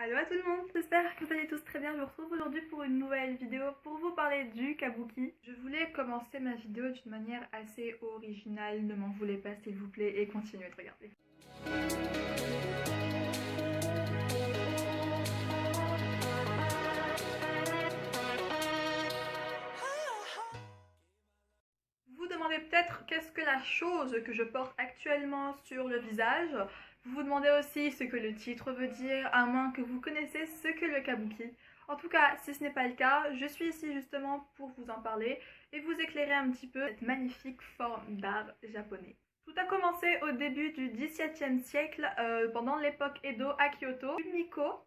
Allo à tout le monde, j'espère que vous allez tous très bien. Je vous retrouve aujourd'hui pour une nouvelle vidéo pour vous parler du kabuki. Je voulais commencer ma vidéo d'une manière assez originale, ne m'en voulez pas s'il vous plaît et continuez de regarder. Vous vous demandez peut-être qu'est-ce que la chose que je porte actuellement sur le visage. Vous vous demandez aussi ce que le titre veut dire, à moins que vous connaissiez ce que le kabuki. En tout cas, si ce n'est pas le cas, je suis ici justement pour vous en parler et vous éclairer un petit peu cette magnifique forme d'art japonais. Tout a commencé au début du XVIIe siècle, pendant l'époque Edo à Kyoto. Kumiko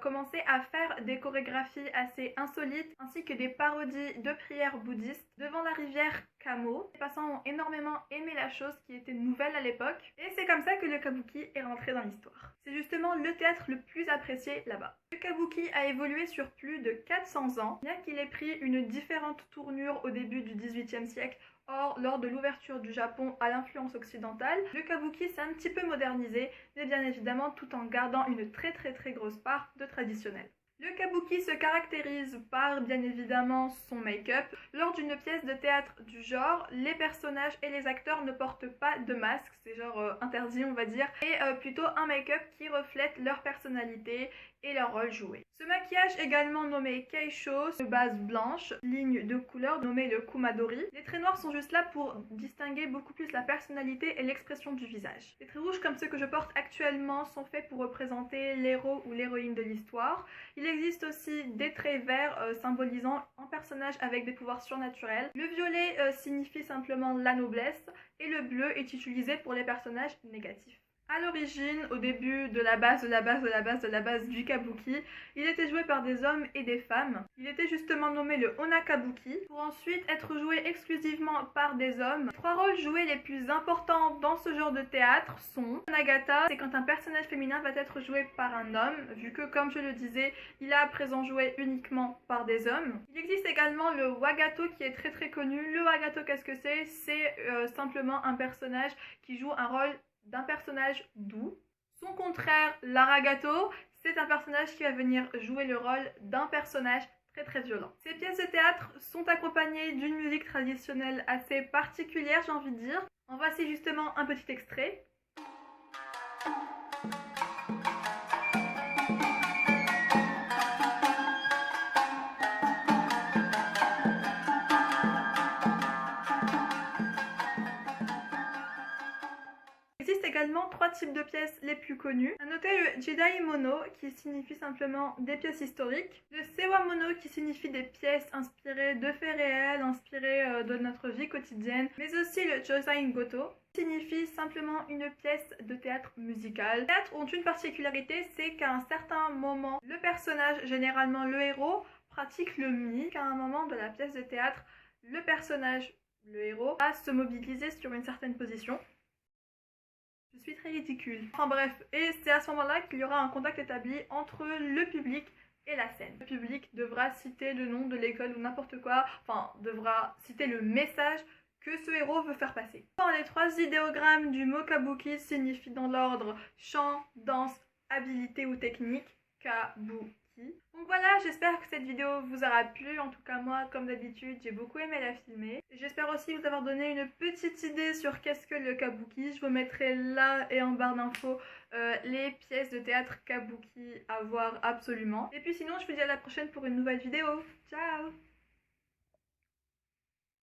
commençait à faire des chorégraphies assez insolites ainsi que des parodies de prières bouddhistes devant la rivière Kamo. Les passants ont énormément aimé la chose qui était nouvelle à l'époque et c'est comme ça que le kabuki est rentré dans l'histoire. C'est justement le théâtre le plus apprécié là-bas. Le kabuki a évolué sur plus de 400 ans, bien qu'il ait pris une différente tournure au début du XVIIIe siècle. Or, lors de l'ouverture du Japon à l'influence occidentale, le kabuki s'est un petit peu modernisé, mais bien évidemment tout en gardant une très grosse part de traditionnel. Le kabuki se caractérise par, bien évidemment, son make-up. Lors d'une pièce de théâtre du genre, les personnages et les acteurs ne portent pas de masque, c'est genre interdit on va dire, et plutôt un make-up qui reflète leur personnalité et leur rôle joué. Ce maquillage également nommé keisho, de base blanche, ligne de couleur nommée le kumadori. Les traits noirs sont juste là pour distinguer beaucoup plus la personnalité et l'expression du visage. Les traits rouges comme ceux que je porte actuellement sont faits pour représenter l'héros ou l'héroïne de l'histoire. Il existe aussi des traits verts symbolisant un personnage avec des pouvoirs surnaturels. Le violet signifie simplement la noblesse et le bleu est utilisé pour les personnages négatifs. A l'origine, au début de la base du kabuki, il était joué par des hommes et des femmes. Il était justement nommé le onakabuki, pour ensuite être joué exclusivement par des hommes. Les trois rôles joués les plus importants dans ce genre de théâtre sont Nagata, c'est quand un personnage féminin va être joué par un homme, vu que comme je le disais, il est à présent joué uniquement par des hommes. Il existe également le wagato qui est très connu. Le wagato, qu'est-ce que c'est? C'est simplement un personnage qui joue un rôle d'un personnage doux. Son contraire, l'aragato, c'est un personnage qui va venir jouer le rôle d'un personnage très violent. Ces pièces de théâtre sont accompagnées d'une musique traditionnelle assez particulière, j'ai envie de dire. En voici justement un petit extrait. Il existe également trois types de pièces les plus connues. À noter le Jidaimono qui signifie simplement des pièces historiques, le Sewamono qui signifie des pièces inspirées de faits réels, inspirées de notre vie quotidienne, mais aussi le Josain Goto qui signifie simplement une pièce de théâtre musical. Les théâtres ont une particularité, c'est qu'à un certain moment, le personnage, généralement le héros, pratique le mi, qu'à un moment de la pièce de théâtre, le personnage, le héros, va se mobiliser sur une certaine position. Je suis très ridicule. Enfin bref, et c'est à ce moment-là qu'il y aura un contact établi entre le public et la scène. Le public devra citer le nom de l'école ou n'importe quoi, enfin devra citer le message que ce héros veut faire passer. Les trois idéogrammes du mot kabuki signifient dans l'ordre chant, danse, habilité ou technique, kabuki. Donc voilà, j'espère que cette vidéo vous aura plu. En tout cas moi, comme d'habitude, j'ai beaucoup aimé la filmer. J'espère aussi vous avoir donné une petite idée sur qu'est-ce que le kabuki. Je vous mettrai là et en barre d'infos les pièces de théâtre kabuki à voir absolument. Et puis sinon, je vous dis à la prochaine pour une nouvelle vidéo. Ciao!